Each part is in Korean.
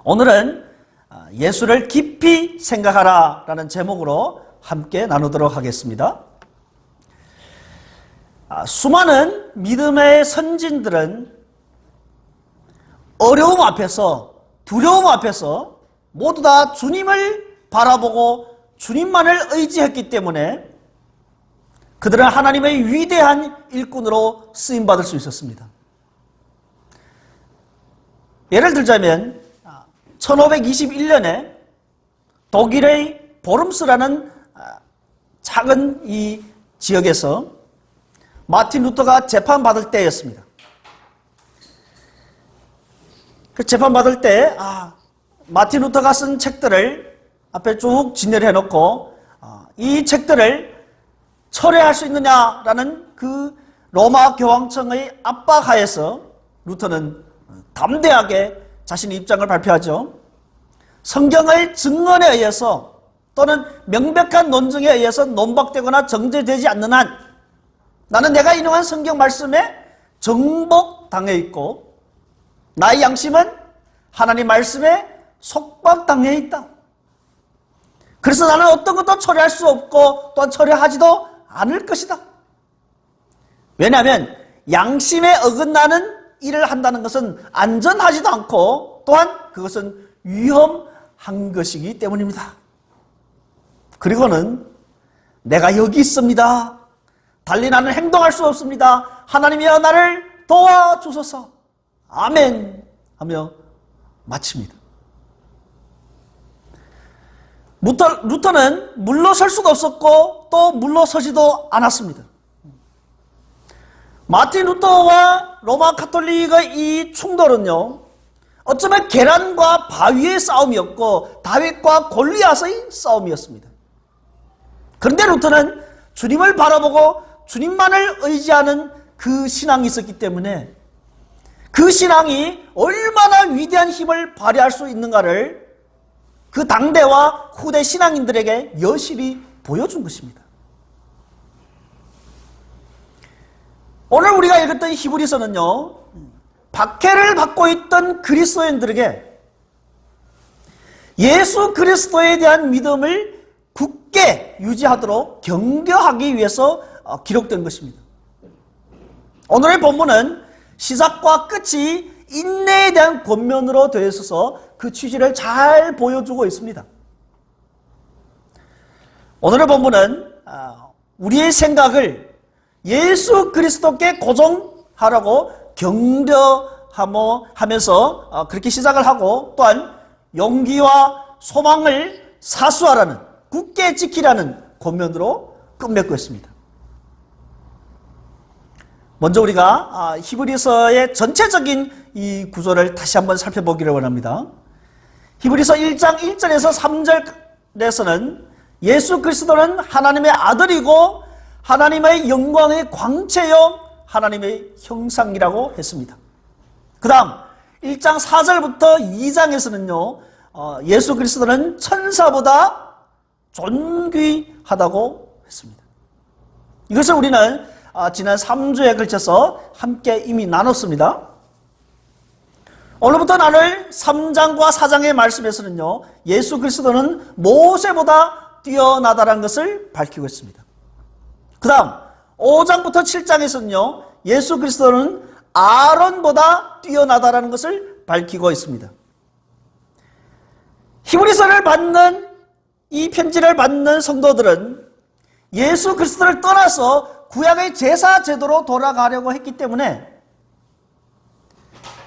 오늘은 예수를 깊이 생각하라 라는 제목으로 함께 나누도록 하겠습니다. 수많은 믿음의 선진들은 어려움 앞에서, 두려움 앞에서 모두 다 주님을 바라보고 주님만을 의지했기 때문에 그들은 하나님의 위대한 일꾼으로 쓰임받을 수 있었습니다. 예를 들자면 1521년에 독일의 보름스라는 작은 이 지역에서 마틴 루터가 재판받을 때였습니다. 그 재판받을 때 마틴 루터가 쓴 책들을 앞에 쭉 진열해 놓고 이 책들을 철회할 수 있느냐라는 그 로마 교황청의 압박하에서 루터는 담대하게 자신의 입장을 발표하죠. 성경의 증언에 의해서 또는 명백한 논증에 의해서 논박되거나 정죄되지 않는 한 나는 내가 인용한 성경 말씀에 정복당해 있고 나의 양심은 하나님 말씀에 속박당해 있다. 그래서 나는 어떤 것도 처리할 수 없고 또한 처리하지도 않을 것이다. 왜냐하면 양심에 어긋나는 일을 한다는 것은 안전하지도 않고 또한 그것은 위험한 것이기 때문입니다. 그리고는 내가 여기 있습니다. 달리 나는 행동할 수 없습니다. 하나님이여 나를 도와주소서. 아멘 하며 마칩니다. 루터는 물러설 수도 없었고 또 물러서지도 않았습니다. 마틴 루터와 로마 카톨릭의 이 충돌은요, 어쩌면 계란과 바위의 싸움이었고 다윗과 골리앗의 싸움이었습니다. 그런데 루터는 주님을 바라보고 주님만을 의지하는 그 신앙이 있었기 때문에 그 신앙이 얼마나 위대한 힘을 발휘할 수 있는가를 그 당대와 후대 신앙인들에게 여실히 보여준 것입니다. 오늘 우리가 읽었던 히브리서는요, 박해를 받고 있던 그리스도인들에게 예수 그리스도에 대한 믿음을 굳게 유지하도록 격려하기 위해서 기록된 것입니다. 오늘의 본문은 시작과 끝이 인내에 대한 권면으로 되어 있어서 그 취지를 잘 보여주고 있습니다. 오늘의 본문은 우리의 생각을 예수 그리스도께 고정하라고 격려하면서 그렇게 시작을 하고 또한 용기와 소망을 사수하라는, 굳게 지키라는 권면으로 끝맺고 있습니다. 먼저 우리가 히브리서의 전체적인 이 구조를 다시 한번 살펴보기를 원합니다. 히브리서 1장 1절에서 3절에서는 예수 그리스도는 하나님의 아들이고 하나님의 영광의 광채요 하나님의 형상이라고 했습니다. 그 다음 1장 4절부터 2장에서는요 예수 그리스도는 천사보다 존귀하다고 했습니다. 이것을 우리는 지난 3주에 걸쳐서 함께 이미 나눴습니다. 오늘부터 나눌 3장과 4장의 말씀에서는요 예수 그리스도는 모세보다 뛰어나다는 것을 밝히고 있습니다. 그 다음 5장부터 7장에서는요 예수 그리스도는 아론보다 뛰어나다는 것을 밝히고 있습니다. 히브리서를 받는 이 편지를 받는 성도들은 예수 그리스도를 떠나서 구약의 제사 제도로 돌아가려고 했기 때문에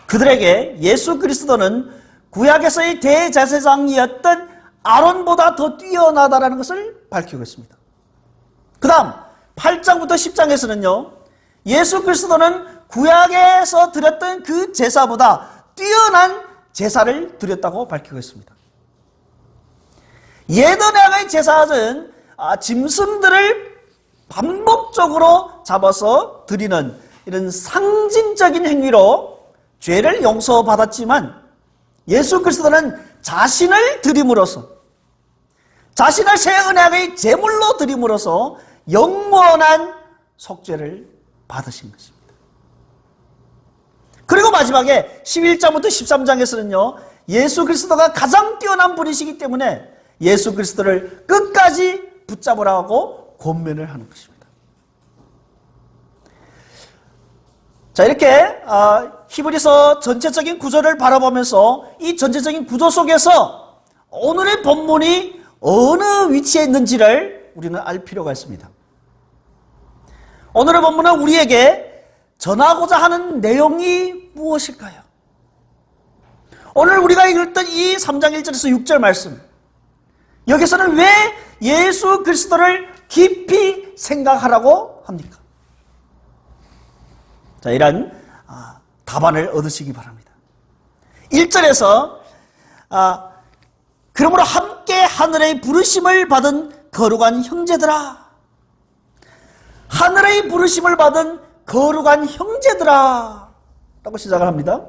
그들에게 예수 그리스도는 구약에서의 대제사장이었던 아론보다 더 뛰어나다는 것을 밝히고 있습니다. 그 다음 8장부터 10장에서는요 예수 그리스도는 구약에서 드렸던 그 제사보다 뛰어난 제사를 드렸다고 밝히고 있습니다. 예전의 제사는 짐승들을 반복적으로 잡아서 드리는 이런 상징적인 행위로 죄를 용서받았지만 예수 그리스도는 자신을 드림으로써 자신을 새 언약의 제물로 드림으로써 영원한 속죄를 받으신 것입니다. 그리고 마지막에 11장부터 13장에서는요 예수 그리스도가 가장 뛰어난 분이시기 때문에 예수 그리스도를 끝까지 붙잡으라고 권면을 하는 것입니다. 자, 이렇게 히브리서 전체적인 구조를 바라보면서 이 전체적인 구조 속에서 오늘의 본문이 어느 위치에 있는지를 우리는 알 필요가 있습니다. 오늘의 본문은 우리에게 전하고자 하는 내용이 무엇일까요? 오늘 우리가 읽었던 이 3장 1절에서 6절 말씀, 여기서는 왜 예수 그리스도를 깊이 생각하라고 합니까? 자, 이런 답안을 얻으시기 바랍니다. 1절에서 그러므로 함께 하늘의 부르심을 받은 거룩한 형제들아, 하늘의 부르심을 받은 거룩한 형제들아 라고 시작을 합니다.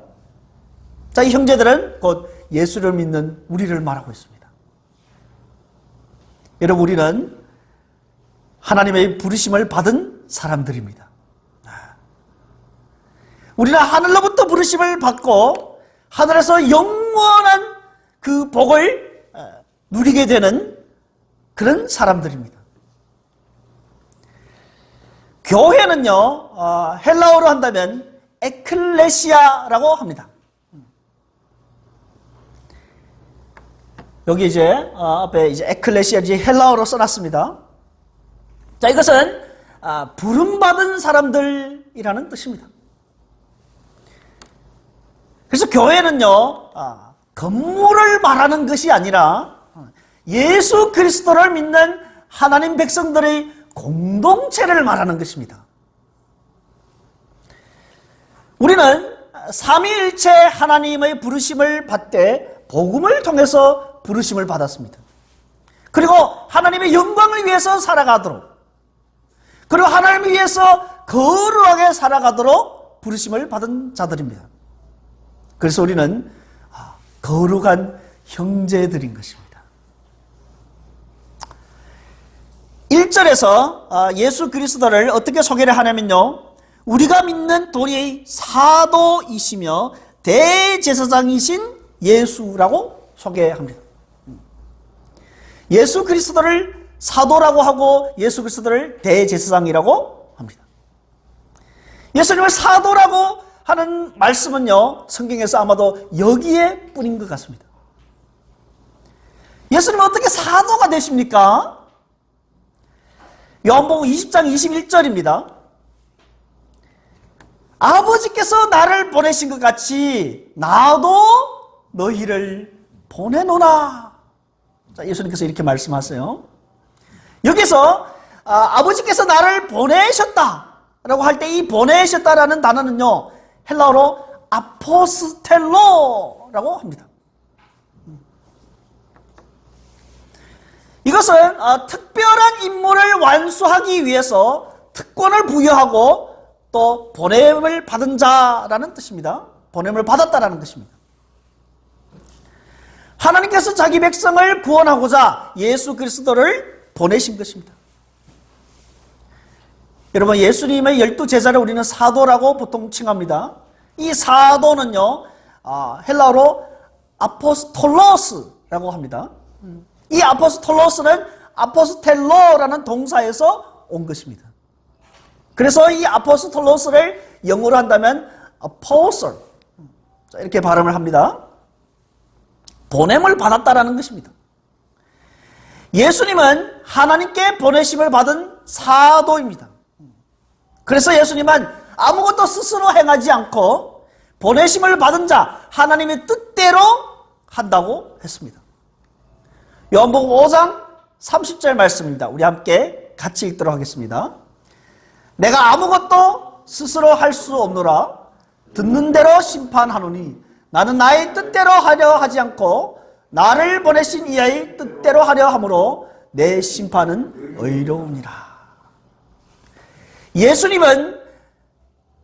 자, 이 형제들은 곧 예수를 믿는 우리를 말하고 있습니다. 여러분, 우리는 하나님의 부르심을 받은 사람들입니다. 우리는 하늘로부터 부르심을 받고 하늘에서 영원한 그 복을 누리게 되는 그런 사람들입니다. 교회는요, 헬라어로 한다면 에클레시아라고 합니다. 여기 이제 앞에 이제 에클레시아 이제 헬라어로 써놨습니다. 자, 이것은 부름받은 사람들이라는 뜻입니다. 그래서 교회는요, 건물을 말하는 것이 아니라 예수 그리스도를 믿는 하나님 백성들의 공동체를 말하는 것입니다. 우리는 삼위일체 하나님의 부르심을 받되 복음을 통해서 부르심을 받았습니다. 그리고 하나님의 영광을 위해서 살아가도록, 그리고 하나님을 위해서 거룩하게 살아가도록 부르심을 받은 자들입니다. 그래서 우리는 거룩한 형제들인 것입니다. 1절에서 예수 그리스도를 어떻게 소개를 하냐면요, 우리가 믿는 도리의 사도이시며 대제사장이신 예수라고 소개합니다. 예수 그리스도를 사도라고 하고 예수 그리스도를 대제사장이라고 합니다. 예수님을 사도라고 하는 말씀은요, 성경에서 아마도 여기에 뿐인 것 같습니다. 예수님은 어떻게 사도가 되십니까? 요한복음 20장 21절입니다. 아버지께서 나를 보내신 것 같이 나도 너희를 보내노라. 자, 예수님께서 이렇게 말씀하세요. 여기서 아버지께서 나를 보내셨다라고 할 때 이 보내셨다라는 단어는요, 헬라어로 아포스텔로라고 합니다. 이것은 특별한 임무를 완수하기 위해서 특권을 부여하고 또 보냄을 받은 자라는 뜻입니다. 보냄을 받았다라는 것입니다. 하나님께서 자기 백성을 구원하고자 예수 그리스도를 보내신 것입니다. 여러분, 예수님의 12제자를 우리는 사도라고 보통 칭합니다. 이 사도는요, 헬라어로 아포스톨로스라고 합니다. 이 아포스톨로스는 아포스텔로라는 동사에서 온 것입니다. 그래서 이 아포스톨로스를 영어로 한다면 apostle, 이렇게 발음을 합니다. 보냄을 받았다라는 것입니다. 예수님은 하나님께 보내심을 받은 사도입니다. 그래서 예수님은 아무것도 스스로 행하지 않고 보내심을 받은 자 하나님의 뜻대로 한다고 했습니다. 요한복음 5장 30절 말씀입니다. 우리 함께 같이 읽도록 하겠습니다. 내가 아무것도 스스로 할 수 없노라. 듣는 대로 심판하노니 나는 나의 뜻대로 하려 하지 않고 나를 보내신 이의 뜻대로 하려 함으로 내 심판은 의로우니라. 예수님은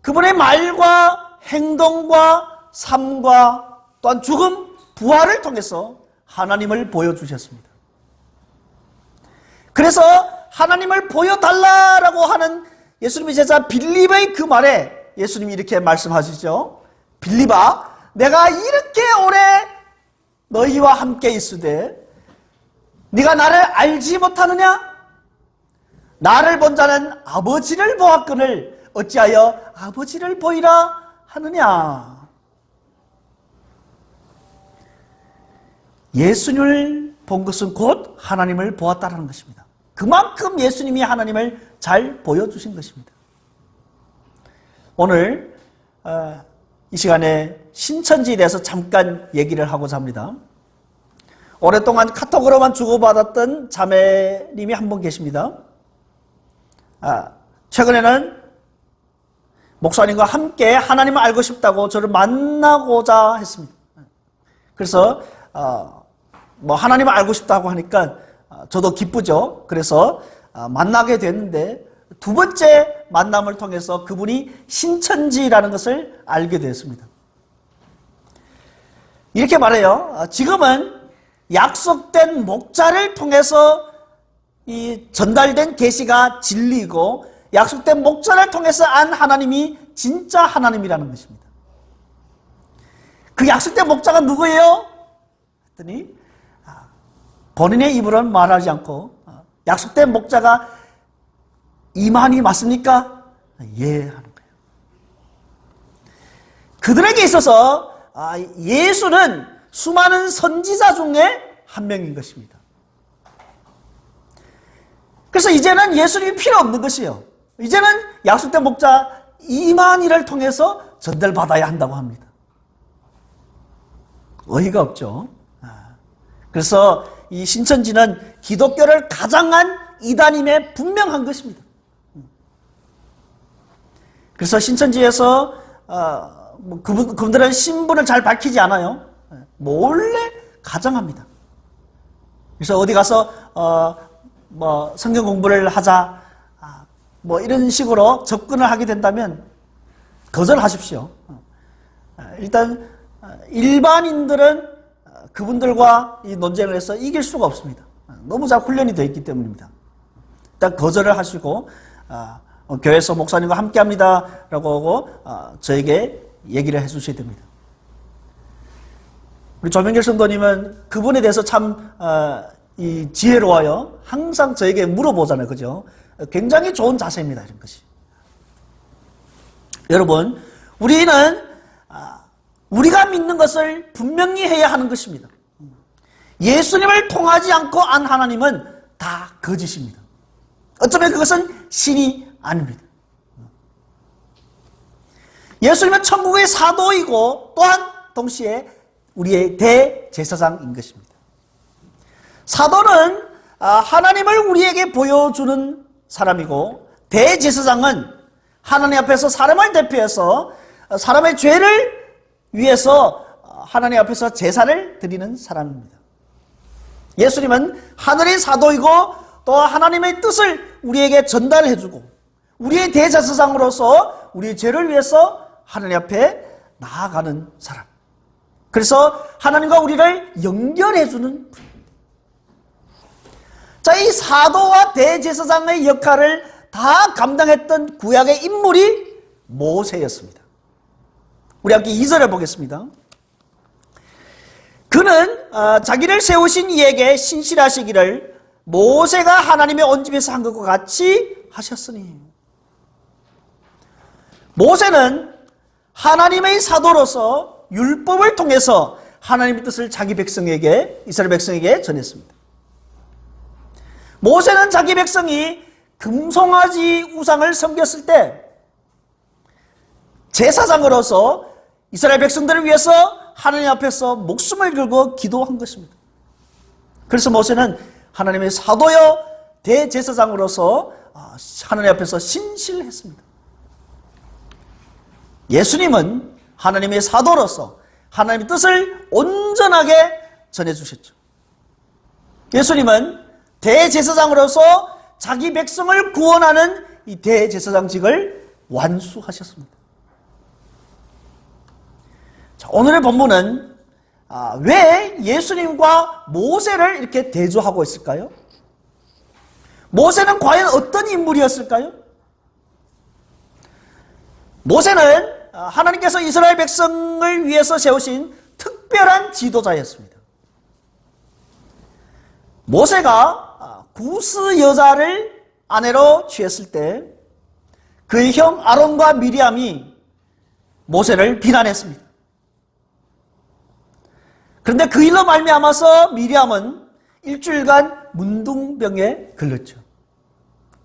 그분의 말과 행동과 삶과 또한 죽음, 부활을 통해서 하나님을 보여주셨습니다. 그래서 하나님을 보여달라라고 하는 예수님의 제자 빌립의 그 말에 예수님이 이렇게 말씀하시죠. 빌립아, 내가 이렇게 오래 너희와 함께 있으되 네가 나를 알지 못하느냐? 나를 본 자는 아버지를 보았거늘 어찌하여 아버지를 보이라 하느냐? 예수님을 본 것은 곧 하나님을 보았다는 것입니다. 그만큼 예수님이 하나님을 잘 보여주신 것입니다. 오늘 이 시간에 신천지에 대해서 잠깐 얘기를 하고자 합니다. 오랫동안 카톡으로만 주고받았던 자매님이 한 분 계십니다. 최근에는 목사님과 함께 하나님을 알고 싶다고 저를 만나고자 했습니다. 그래서 하나님을 알고 싶다고 하니까 저도 기쁘죠. 그래서 만나게 됐는데 두 번째 만남을 통해서 그분이 신천지라는 것을 알게 되었습니다. 이렇게 말해요. 지금은 약속된 목자를 통해서 이 전달된 계시가 진리이고 약속된 목자를 통해서 안 하나님이 진짜 하나님이라는 것입니다. 그 약속된 목자가 누구예요? 했더니 본인의 입으로는 말하지 않고 약속된 목자가 이만희 맞습니까? 예 하는 거예요. 그들에게 있어서 예수는 수많은 선지자 중에 한 명인 것입니다. 그래서 이제는 예수님이 필요 없는 것이에요. 이제는 약속된 목자 이만희를 통해서 전달받아야 한다고 합니다. 어이가 없죠. 그래서 이 신천지는 기독교를 가장한 이단임에 분명한 것입니다. 그래서 신천지에서 그분들은 신분을 잘 밝히지 않아요. 몰래 가장합니다. 그래서 어디 가서 성경 공부를 하자 이런 식으로 접근을 하게 된다면 거절하십시오. 일단 일반인들은 그분들과 이 논쟁을 해서 이길 수가 없습니다. 너무 잘 훈련이 되어 있기 때문입니다. 일단 거절을 하시고 교회에서 목사님과 함께합니다 라고 하고 저에게 얘기를 해주셔야 됩니다. 우리 조명길 성도님은 그분에 대해서 참 이 지혜로워요. 항상 저에게 물어보잖아요. 그죠? 굉장히 좋은 자세입니다. 이런 것이. 여러분, 우리는 우리가 믿는 것을 분명히 해야 하는 것입니다. 예수님을 통하지 않고 안 하나님은 다 거짓입니다. 어쩌면 그것은 신이 아닙니다. 예수님은 천국의 사도이고 또한 동시에 우리의 대제사장인 것입니다. 사도는 하나님을 우리에게 보여주는 사람이고 대제사장은 하나님 앞에서 사람을 대표해서 사람의 죄를 위해서 하나님 앞에서 제사를 드리는 사람입니다. 예수님은 하늘의 사도이고 또 하나님의 뜻을 우리에게 전달해주고 우리의 대제사장으로서 우리의 죄를 위해서 하나님 앞에 나아가는 사람. 그래서 하나님과 우리를 연결해주는 분입니다. 자, 이 사도와 대제사장의 역할을 다 감당했던 구약의 인물이 모세였습니다. 우리 함께 2절에 보겠습니다. 그는 자기를 세우신 이에게 신실하시기를 모세가 하나님의 온 집에서 한 것과 같이 하셨으니. 모세는 하나님의 사도로서 율법을 통해서 하나님의 뜻을 자기 백성에게, 이스라엘 백성에게 전했습니다. 모세는 자기 백성이 금송아지 우상을 섬겼을 때 제사장으로서 이스라엘 백성들을 위해서 하나님 앞에서 목숨을 걸고 기도한 것입니다. 그래서 모세는 하나님의 사도여 대제사장으로서 하나님 앞에서 신실했습니다. 예수님은 하나님의 사도로서 하나님의 뜻을 온전하게 전해주셨죠. 예수님은 대제사장으로서 자기 백성을 구원하는 이 대제사장직을 완수하셨습니다. 자, 오늘의 본문은 왜 예수님과 모세를 이렇게 대조하고 있을까요? 모세는 어떤 인물이었을까요? 모세는 하나님께서 이스라엘 백성을 위해서 세우신 특별한 지도자였습니다. 모세가 구스 여자를 아내로 취했을 때 그의 형 아론과 미리암이 모세를 비난했습니다. 그런데 그 일로 말미암아서 미리암은 일주일간 문둥병에 걸렸죠.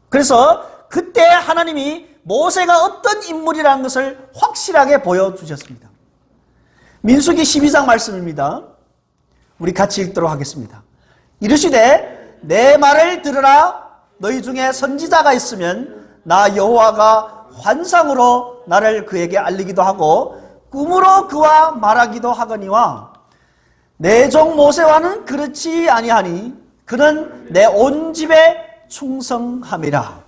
그래서 그때 하나님이 모세가 어떤 인물이라는 것을 확실하게 보여주셨습니다. 민수기 12장 말씀입니다. 우리 같이 읽도록 하겠습니다. 이르시되 내 말을 들으라. 너희 중에 선지자가 있으면 나 여호와가 환상으로 나를 그에게 알리기도 하고 꿈으로 그와 말하기도 하거니와 내 종 모세와는 그렇지 아니하니 그는 내 온 집에 충성함이라.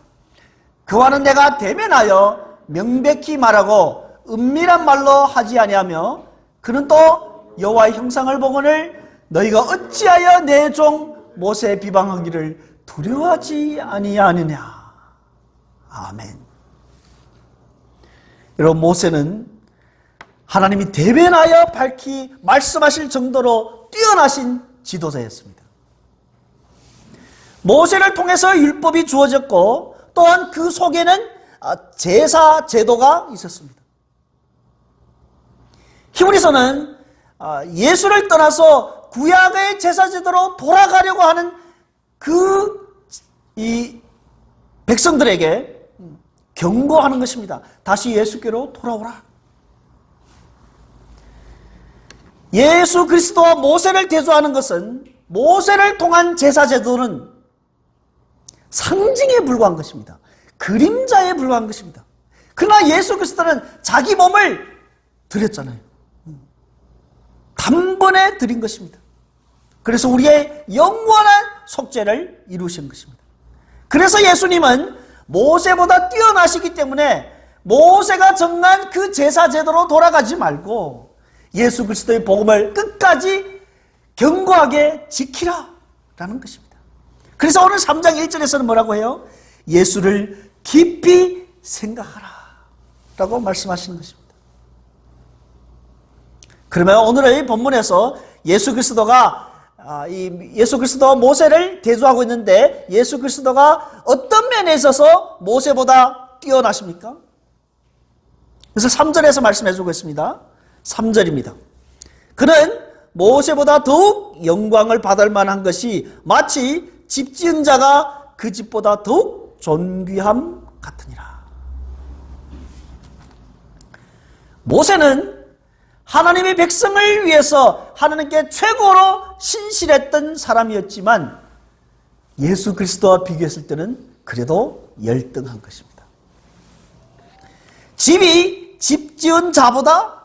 그와는 내가 대면하여 명백히 말하고 은밀한 말로 하지 아니하며 그는 또 여호와의 형상을 보거늘 너희가 어찌하여 내 종 모세 비방하기를 두려워하지 아니하느냐. 아멘. 여러분, 모세는 하나님이 대변하여 밝히 말씀하실 정도로 뛰어나신 지도자였습니다. 모세를 통해서 율법이 주어졌고 또한 그 속에는 제사 제도가 있었습니다. 히브리서는 예수를 떠나서 구약의 제사 제도로 돌아가려고 하는 이 백성들에게 경고하는 것입니다. 다시 예수께로 돌아오라. 예수 그리스도와 모세를 대조하는 것은 모세를 통한 제사 제도는 상징에 불과한 것입니다. 그림자에 불과한 것입니다. 그러나 예수 그리스도는 자기 몸을 드렸잖아요. 단번에 드린 것입니다. 그래서 우리의 영원한 속죄를 이루신 것입니다. 그래서 예수님은 모세보다 뛰어나시기 때문에 모세가 정한 그 제사 제도로 돌아가지 말고 예수 그리스도의 복음을 끝까지 견고하게 지키라라는 것입니다. 그래서 오늘 3장 1절에서는 뭐라고 해요? 예수를 깊이 생각하라 라고 말씀하시는 것입니다. 그러면 오늘의 본문에서 예수 그리스도가 예수 그리스도와 모세를 대조하고 있는데 예수 그리스도가 어떤 면에 있어서 모세보다 뛰어나십니까? 그래서 3절에서 말씀해 주고 있습니다. 3절입니다. 그는 모세보다 더욱 영광을 받을 만한 것이 마치 집 지은 자가 그 집보다 더욱 존귀함 같으니라. 모세는 하나님의 백성을 위해서 하나님께 최고로 신실했던 사람이었지만 예수 그리스도와 비교했을 때는 그래도 열등한 것입니다. 집이 집 지은 자보다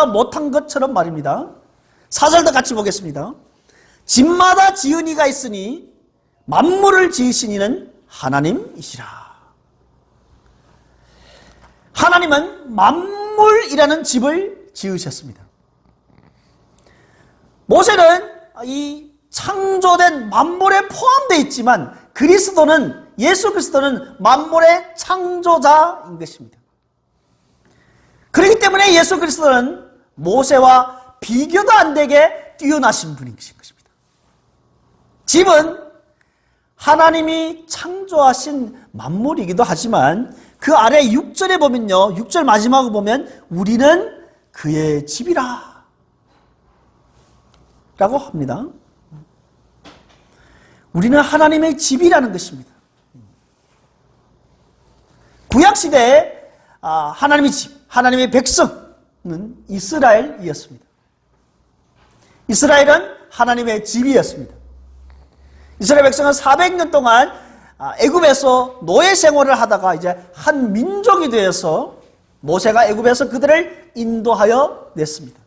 못한 것처럼 말입니다. 4절도 같이 보겠습니다. 집마다 지은 이가 있으니 만물을 지으신 이는 하나님이시라. 하나님은 만물이라는 집을 지으셨습니다. 모세는 이 창조된 만물에 포함되어 있지만 예수 그리스도는 만물의 창조자인 것입니다. 그렇기 때문에 예수 그리스도는 모세와 비교도 안 되게 뛰어나신 분인 것입니다. 집은 하나님이 창조하신 만물이기도 하지만 그 아래 6절에 보면요, 6절 마지막을 보면 우리는 그의 집이라 라고 합니다. 우리는 하나님의 집이라는 것입니다. 구약시대에 하나님의 집, 하나님의 백성은 이스라엘이었습니다. 이스라엘은 하나님의 집이었습니다. 이스라엘 백성은 400년 동안 애굽에서 노예 생활을 하다가 이제 한 민족이 되어서 모세가 애굽에서 그들을 인도하여 냈습니다.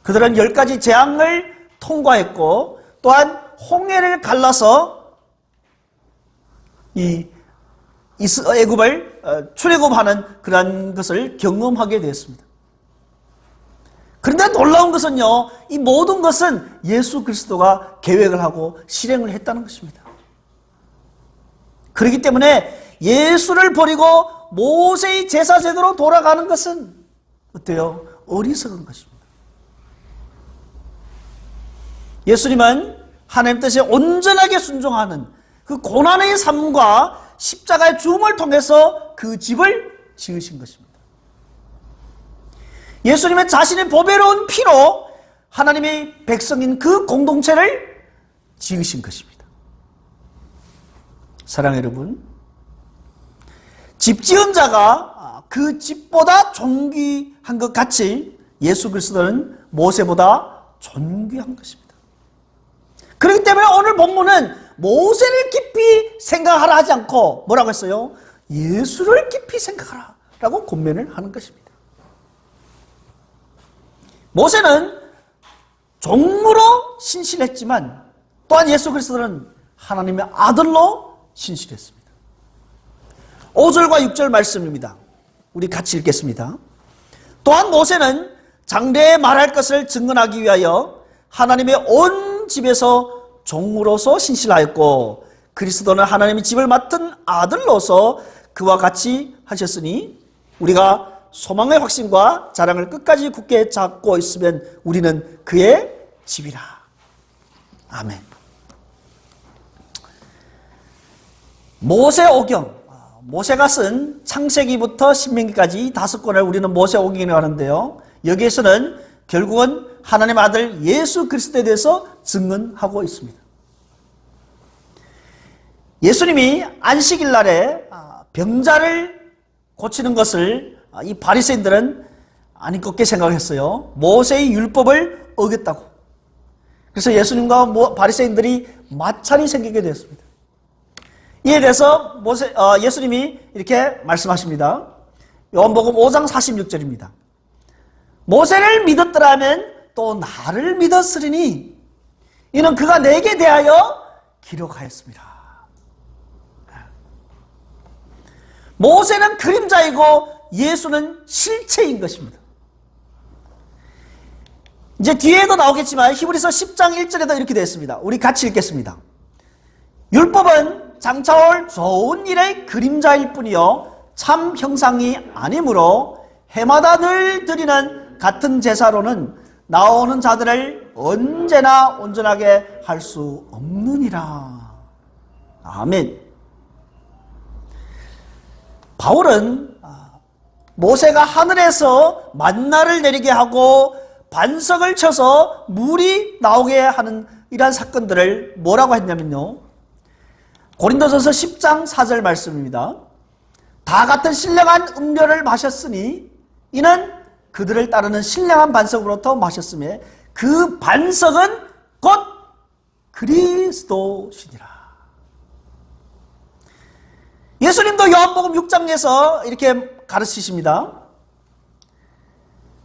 그들은 10가지 재앙을 통과했고 또한 홍해를 갈라서 이 애굽을 출애굽하는 그러한 것을 경험하게 되었습니다. 그런데 놀라운 것은요, 이 모든 것은 예수 그리스도가 계획을 하고 실행을 했다는 것입니다. 그렇기 때문에 예수를 버리고 모세의 제사 제도로 돌아가는 것은 어때요? 어리석은 것입니다. 예수님은 하나님 뜻에 온전하게 순종하는 그 고난의 삶과 십자가의 죽음을 통해서 그 집을 지으신 것입니다. 예수님은 자신의 보배로운 피로 하나님의 백성인 그 공동체를 지으신 것입니다. 사랑하는 여러분, 집 지은 자가 그 집보다 존귀한 것 같이 예수 그리스도는 모세보다 존귀한 것입니다. 그렇기 때문에 오늘 본문은 모세를 깊이 생각하라 하지 않고 뭐라고 했어요? 예수를 깊이 생각하라 라고 권면을 하는 것입니다. 모세는 종으로 신실했지만 또한 예수 그리스도는 하나님의 아들로 신실했습니다. 5절과 6절 말씀입니다. 우리 같이 읽겠습니다. 또한 모세는 장래에 말할 것을 증언하기 위하여 하나님의 온 집에서 종으로서 신실하였고 그리스도는 하나님의 집을 맡은 아들로서 그와 같이 하셨으니 우리가 소망의 확신과 자랑을 끝까지 굳게 잡고 있으면 우리는 그의 집이라. 아멘. 모세오경, 모세가 쓴 창세기부터 신명기까지 5권을 우리는 모세오경이라고 하는데요. 여기에서는 결국은 하나님의 아들 예수 그리스도에 대해서 증언하고 있습니다. 예수님이 안식일 날에 병자를 고치는 것을 이 바리새인들은 아니껍게 생각했어요. 모세의 율법을 어겼다고. 그래서 예수님과 바리새인들이 마찰이 생기게 되었습니다. 이에 대해서 예수님이 이렇게 말씀하십니다. 요한복음 5장 46절입니다. 모세를 믿었더라면 또 나를 믿었으리니 이는 그가 내게 대하여 기록하였습니다. 모세는 그림자이고 예수는 실체인 것입니다. 이제 뒤에도 나오겠지만 히브리서 10장 1절에도 이렇게 되어 있습니다. 우리 같이 읽겠습니다. 율법은 장차올 좋은 일의 그림자일 뿐이요 참 형상이 아니므로 해마다 늘 드리는 같은 제사로는 나오는 자들을 언제나 온전하게 할 수 없느니라. 아멘. 바울은 모세가 하늘에서 만나를 내리게 하고 반석을 쳐서 물이 나오게 하는 이러한 사건들을 뭐라고 했냐면요. 고린도전서 10장 4절 말씀입니다. 다 같은 신령한 음료를 마셨으니 이는 그들을 따르는 신령한 반석으로부터 마셨음에 그 반석은 곧 그리스도시니라. 예수님도 요한복음 6장에서 이렇게 가르치십니다.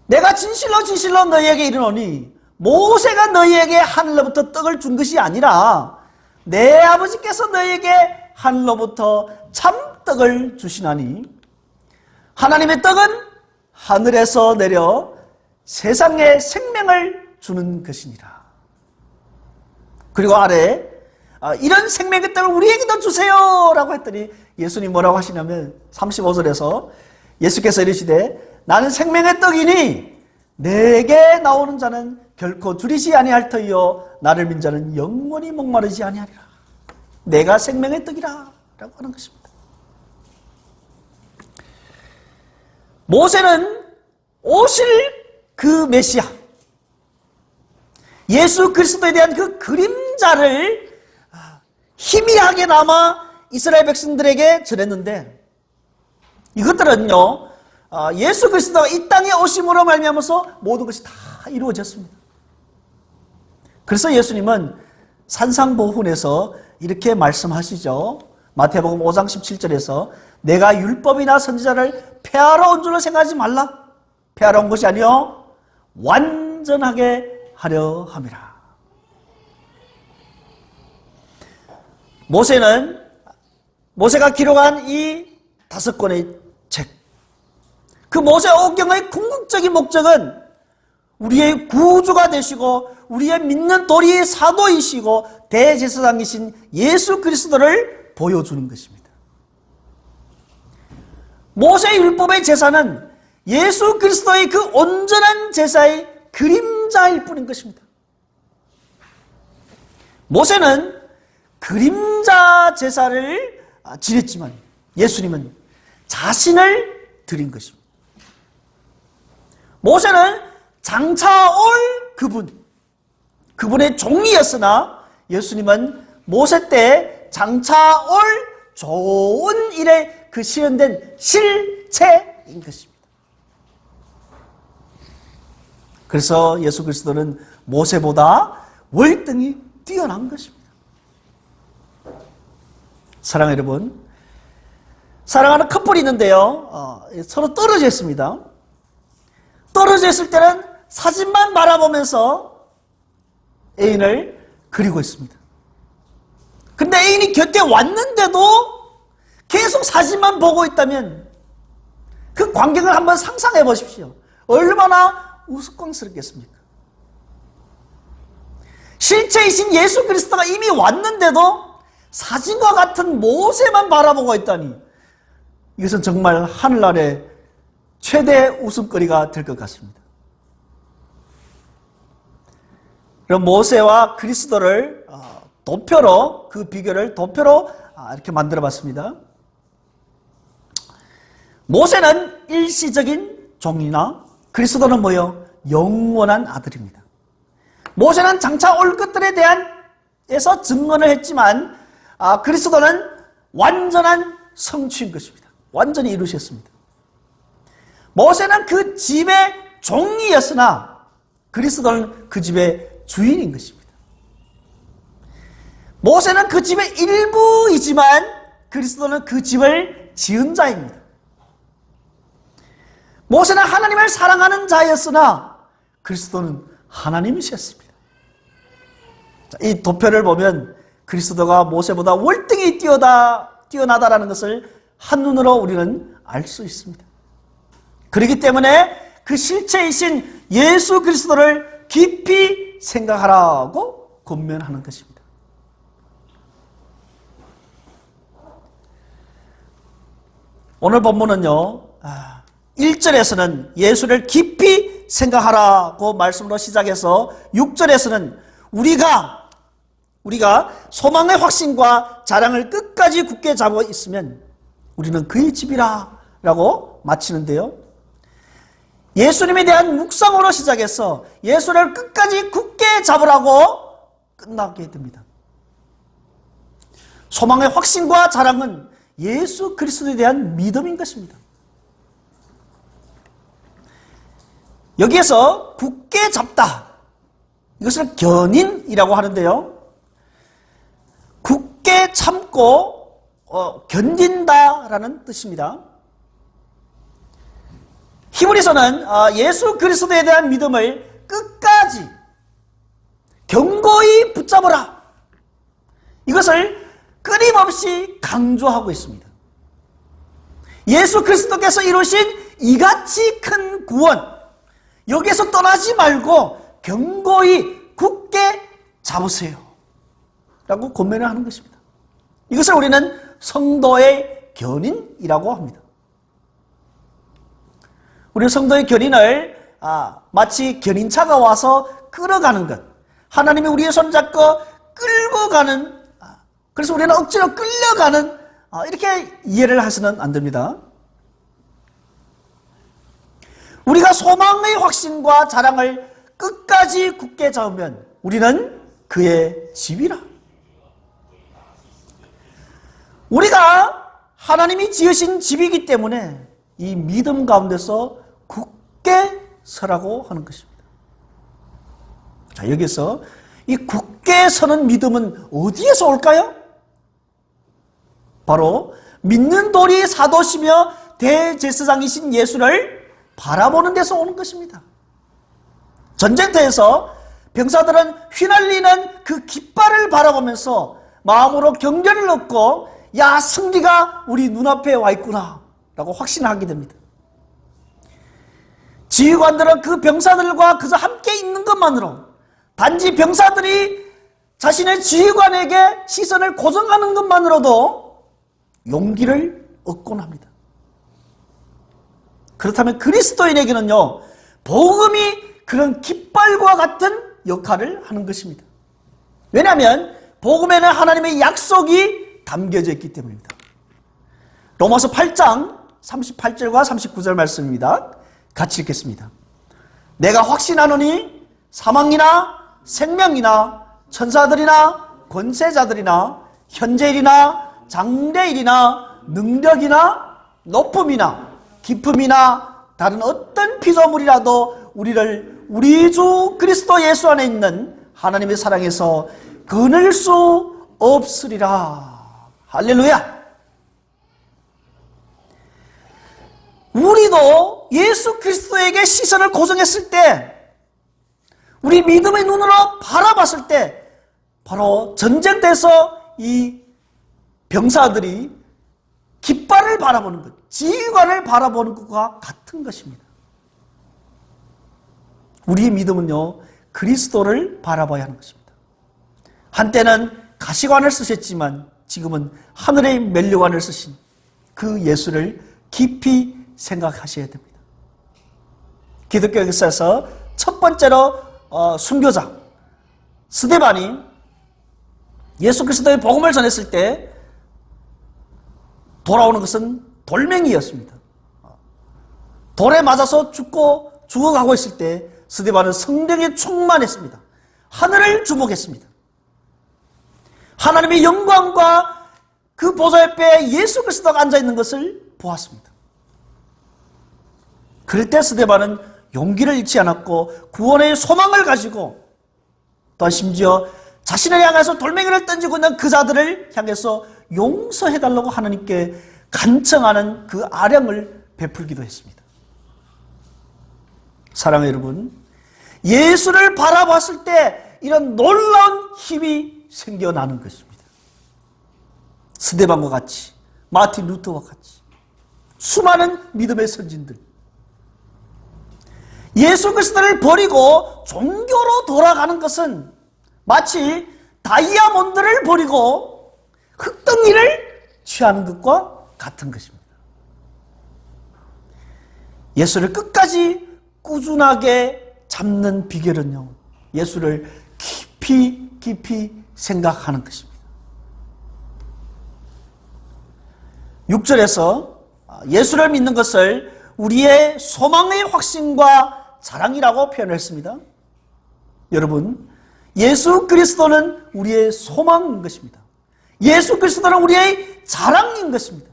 내가 진실로 진실로 너희에게 이르노니 모세가 너희에게 하늘로부터 떡을 준 것이 아니라 내 아버지께서 너희에게 하늘로부터 참떡을 주시나니 하나님의 떡은 하늘에서 내려 세상에 생명을 주는 것이니라. 그리고 아래 이런 생명의 떡을 우리에게도 주세요 라고 했더니 예수님 뭐라고 하시냐면 35절에서 예수께서 이르시되 나는 생명의 떡이니 내게 나오는 자는 결코 줄이지 아니할 터이요 나를 믿는 자는 영원히 목마르지 아니하리라. 내가 생명의 떡이라 라고 하는 것입니다. 모세는 오실 그 메시아 예수 그리스도에 대한 그 그림자를 희미하게나마 이스라엘 백성들에게 전했는데 이것들은요 예수 그리스도가 이 땅에 오심으로 말미암아서 모든 것이 다 이루어졌습니다. 그래서 예수님은 산상보훈에서 이렇게 말씀하시죠. 마태복음 5장 17절에서 내가 율법이나 선지자를 폐하러 온 줄로 생각하지 말라. 폐하러 온 것이 아니요 완전하게 하려 함이라. 모세가 기록한 이 5권의 책, 그 모세오경의 궁극적인 목적은 우리의 구주가 되시고 우리의 믿는 도리의 사도이시고 대제사장이신 예수 그리스도를 보여주는 것입니다. 모세 율법의 제사는 예수 그리스도의 그 온전한 제사의 그림자일 뿐인 것입니다. 모세는 그림자 제사를 지냈지만 예수님은 자신을 드린 것입니다. 모세는 장차 올 그분의 종이었으나 예수님은 모세 때 장차 올 좋은 일에 그 실현된 실체인 것입니다. 그래서 예수 그리스도는 모세보다 월등히 뛰어난 것입니다. 사랑하는 여러분, 사랑하는 커플이 있는데요, 서로 떨어져 있습니다. 떨어져 있을 때는 사진만 바라보면서 애인을 그리고 있습니다. 근데 애인이 곁에 왔는데도 계속 사진만 보고 있다면 그 광경을 한번 상상해 보십시오. 얼마나 우스꽝스럽겠습니까? 실체이신 예수 그리스도가 이미 왔는데도 사진과 같은 모세만 바라보고 있다니, 이것은 정말 하늘나라의 최대 웃음거리가 될 것 같습니다. 그럼 모세와 그리스도를 도표로, 그 비교를 도표로 이렇게 만들어 봤습니다. 모세는 일시적인 종이나 그리스도는 뭐요? 영원한 아들입니다. 모세는 장차 올 것들에 대해서 증언을 했지만 그리스도는 완전한 성취인 것입니다. 완전히 이루셨습니다. 모세는 그 집의 종이었으나 그리스도는 그 집의 주인인 것입니다. 모세는 그 집의 일부이지만 그리스도는 그 집을 지은 자입니다. 모세는 하나님을 사랑하는 자였으나 그리스도는 하나님이셨습니다. 이 도표를 보면 그리스도가 모세보다 월등히 뛰어나다라는 것을 한눈으로 우리는 알 수 있습니다. 그렇기 때문에 그 실체이신 예수 그리스도를 깊이 생각하라고 권면하는 것입니다. 오늘 본문은요, 1절에서는 예수를 깊이 생각하라고 말씀으로 시작해서 6절에서는 우리가 소망의 확신과 자랑을 끝까지 굳게 잡고 있으면 우리는 그의 집이라 라고 마치는데요, 예수님에 대한 묵상으로 시작해서 예수를 끝까지 굳게 잡으라고 끝나게 됩니다. 소망의 확신과 자랑은 예수 그리스도에 대한 믿음인 것입니다. 여기에서 굳게 잡다, 이것을 견인이라고 하는데요, 굳게 참고 견딘다라는 뜻입니다. 히브리서는 예수 그리스도에 대한 믿음을 끝까지 견고히 붙잡으라, 이것을 끊임없이 강조하고 있습니다. 예수 그리스도께서 이루신 이같이 큰 구원, 여기에서 떠나지 말고 견고히 굳게 잡으세요 라고 권면을 하는 것입니다. 이것을 우리는 성도의 견인이라고 합니다. 우리 성도의 견인을 마치 견인차가 와서 끌어가는 것, 하나님이 우리의 손잡고 끌고 가는, 그래서 우리는 억지로 끌려가는, 이렇게 이해를 하시면 안 됩니다. 우리가 소망의 확신과 자랑을 끝까지 굳게 잡으면 우리는 그의 집이라. 우리가 하나님이 지으신 집이기 때문에 이 믿음 가운데서 굳게 서라고 하는 것입니다. 자, 여기서 이 굳게 서는 믿음은 어디에서 올까요? 바로 믿는 도리 사도시며 대제사장이신 예수를 바라보는 데서 오는 것입니다. 전쟁터에서 병사들은 휘날리는 그 깃발을 바라보면서 마음으로 경련을 얻고, 야, 승리가 우리 눈앞에 와 있구나 라고 확신하게 됩니다. 지휘관들은 그 병사들과 그저 함께 있는 것만으로, 단지 병사들이 자신의 지휘관에게 시선을 고정하는 것만으로도 용기를 얻곤 합니다. 그렇다면 그리스도인에게는요, 복음이 그런 깃발과 같은 역할을 하는 것입니다. 왜냐하면 복음에는 하나님의 약속이 담겨져 있기 때문입니다. 로마서 8장 38절과 39절 말씀입니다. 같이 읽겠습니다. 내가 확신하노니 사망이나 생명이나 천사들이나 권세자들이나 현재일이나 장래일이나 능력이나 높음이나 깊음이나 다른 어떤 피조물이라도 우리를 우리 주 그리스도 예수 안에 있는 하나님의 사랑에서 끊을 수 없으리라. 할렐루야. 우리도 예수 그리스도에게 시선을 고정했을 때, 우리 믿음의 눈으로 바라봤을 때, 바로 전쟁터에서 이 병사들이 깃발을 바라보는 것, 지휘관을 바라보는 것과 같은 것입니다. 우리의 믿음은요, 그리스도를 바라봐야 하는 것입니다. 한때는 가시관을 쓰셨지만 지금은 하늘의 면류관을 쓰신 그 예수를 깊이 생각하셔야 됩니다. 기독교 역사에서 첫 번째로 순교자 스데반이 예수 그리스도의 복음을 전했을 때 돌아오는 것은 돌멩이였습니다. 돌에 맞아서 죽어가고 있을 때 스데반은 성령에 충만했습니다. 하늘을 주목했습니다. 하나님의 영광과 그 보좌 옆에 예수 그리스도가 앉아있는 것을 보았습니다. 그럴 때 스데반은 용기를 잃지 않았고 구원의 소망을 가지고 또한 심지어 자신을 향해서 돌멩이를 던지고 있는 그 자들을 향해서 용서해달라고 하나님께 간청하는 그 아량을 베풀기도 했습니다. 사랑하는 여러분, 예수를 바라봤을 때 이런 놀라운 힘이 생겨나는 것입니다. 스데반과 같이, 마틴 루터와 같이 수많은 믿음의 선진들, 예수 그리스도를 버리고 종교로 돌아가는 것은 마치 다이아몬드를 버리고 흙덩이를 취하는 것과 같은 것입니다. 예수를 끝까지 꾸준하게 잡는 비결은요, 예수를 깊이 생각하는 것입니다. 6절에서 예수를 믿는 것을 우리의 소망의 확신과 자랑이라고 표현했습니다. 여러분, 예수 그리스도는 우리의 소망인 것입니다. 예수 그리스도는 우리의 자랑인 것입니다.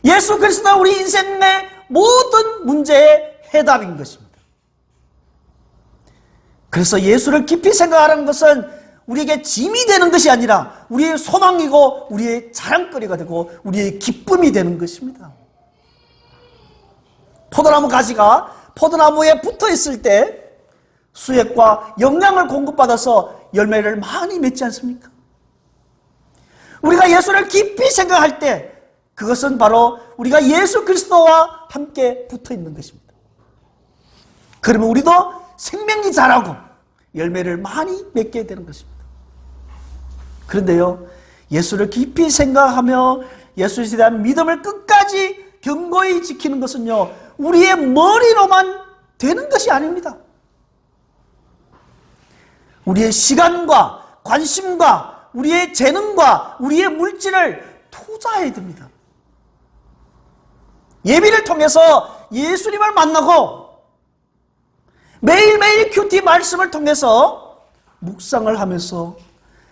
예수 그리스도는 우리 인생 내 모든 문제의 해답인 것입니다. 그래서 예수를 깊이 생각하는 것은 우리에게 짐이 되는 것이 아니라 우리의 소망이고 우리의 자랑거리가 되고 우리의 기쁨이 되는 것입니다. 포도나무 가지가 포도나무에 붙어 있을 때 수액과 영양을 공급받아서 열매를 많이 맺지 않습니까? 우리가 예수를 깊이 생각할 때 그것은 바로 우리가 예수 그리스도와 함께 붙어 있는 것입니다. 그러면 우리도 생명이 자라고 열매를 많이 맺게 되는 것입니다. 그런데요, 예수를 깊이 생각하며 예수에 대한 믿음을 끝까지 견고히 지키는 것은요, 우리의 머리로만 되는 것이 아닙니다. 우리의 시간과 관심과 우리의 재능과 우리의 물질을 투자해야 됩니다. 예비를 통해서 예수님을 만나고 매일매일 큐티 말씀을 통해서 묵상을 하면서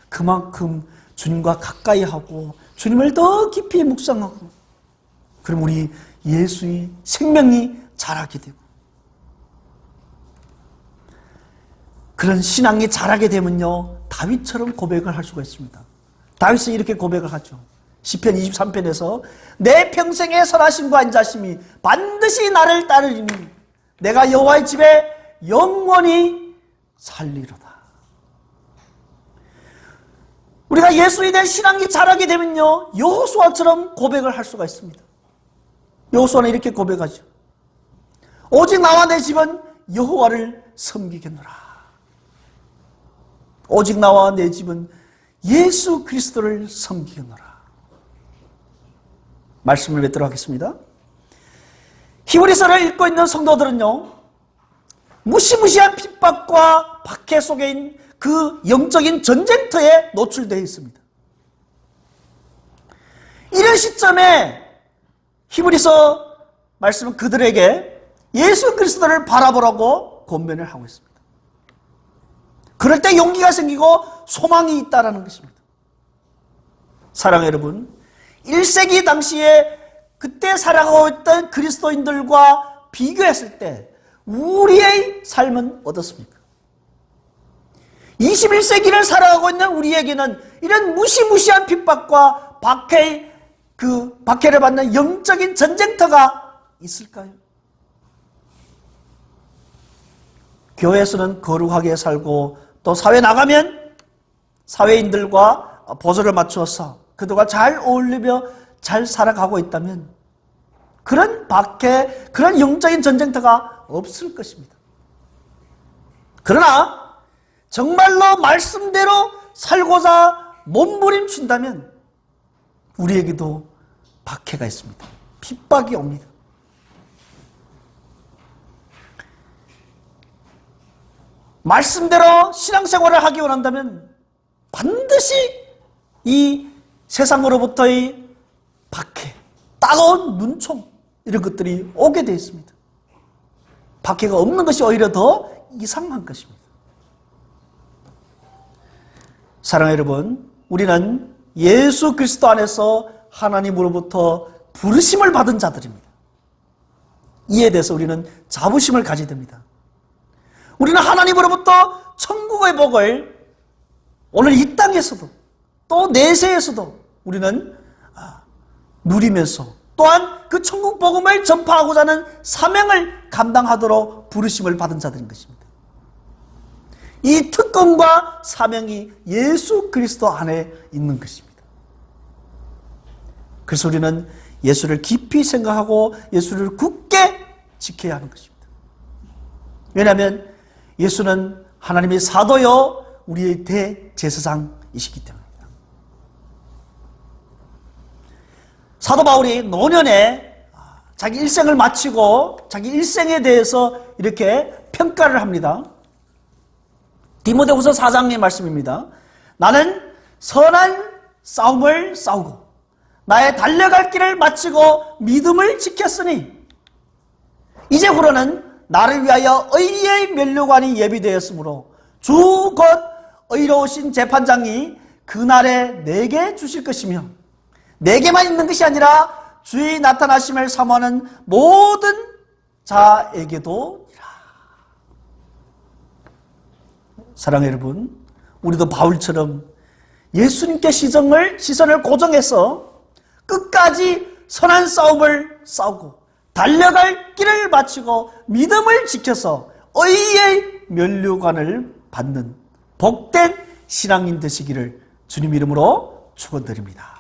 그만큼 주님과 가까이 하고 주님을 더 깊이 묵상하고, 그럼 우리 예수의 생명이 자라게 되고, 그런 신앙이 자라게 되면요, 다윗처럼 고백을 할 수가 있습니다. 다윗은 이렇게 고백을 하죠. 시편 23편에서 내 평생의 선하심과 인자심이 반드시 나를 따르리니 내가 여호와의 집에 영원히 살리로다. 우리가 예수에 대한 신앙이 자라게 되면요, 여호수아처럼 고백을 할 수가 있습니다. 여호수아는 이렇게 고백하죠. 오직 나와 내 집은 여호와를 섬기겠노라. 오직 나와 내 집은 예수 그리스도를 섬기겠노라. 말씀을 맺도록 하겠습니다. 히브리서를 읽고 있는 성도들은요, 무시무시한 핍박과 박해 속에 있는 그 영적인 전쟁터에 노출되어 있습니다. 이런 시점에 히브리서 말씀은 그들에게 예수 그리스도를 바라보라고 권면을 하고 있습니다. 그럴 때 용기가 생기고 소망이 있다는 것입니다. 사랑하는 여러분, 1세기 당시에 그때 살아가고 있던 그리스도인들과 비교했을 때 우리의 삶은 어떻습니까? 21세기를 살아가고 있는 우리에게는 이런 무시무시한 핍박과 박해를 받는 영적인 전쟁터가 있을까요? 교회에서는 거룩하게 살고 또 사회 나가면 사회인들과 보조를 맞추어서 그들과 잘 어울리며 잘 살아가고 있다면 그런 박해, 그런 영적인 전쟁터가 없을 것입니다. 그러나 정말로 말씀대로 살고자 몸부림친다면 우리에게도 박해가 있습니다. 핍박이 옵니다. 말씀대로 신앙생활을 하기 원한다면 반드시 이 세상으로부터의 박해, 따가운 눈총 이런 것들이 오게 되어 있습니다. 박해가 없는 것이 오히려 더 이상한 것입니다. 사랑하는 여러분, 우리는 예수 그리스도 안에서 하나님으로부터 부르심을 받은 자들입니다. 이에 대해서 우리는 자부심을 가져야 됩니다. 우리는 하나님으로부터 천국의 복을 오늘 이 땅에서도 또 내세에서도 우리는 누리면서 또한 그 천국 복음을 전파하고자 하는 사명을 감당하도록 부르심을 받은 자들인 것입니다. 이 특권과 사명이 예수 그리스도 안에 있는 것입니다. 그래서 우리는 예수를 깊이 생각하고 예수를 굳게 지켜야 하는 것입니다. 왜냐하면 예수는 하나님의 사도요 우리의 대제사장이시기 때문입니다. 사도 바울이 노년에 자기 일생을 마치고 자기 일생에 대해서 이렇게 평가를 합니다. 디모데후서 4장의 말씀입니다. 나는 선한 싸움을 싸우고 나의 달려갈 길을 마치고 믿음을 지켰으니 이제후로는 나를 위하여 의의 면류관이 예비되었으므로 주 곧 의로우신 재판장이 그날에 내게 주실 것이며 내게만 있는 것이 아니라 주의 나타나심을 사모하는 모든 자에게도. 사랑하는 여러분, 우리도 바울처럼 예수님께 시선을 고정해서 끝까지 선한 싸움을 싸우고 달려갈 길을 마치고 믿음을 지켜서 의의 면류관을 받는 복된 신앙인 되시기를 주님 이름으로 축원드립니다.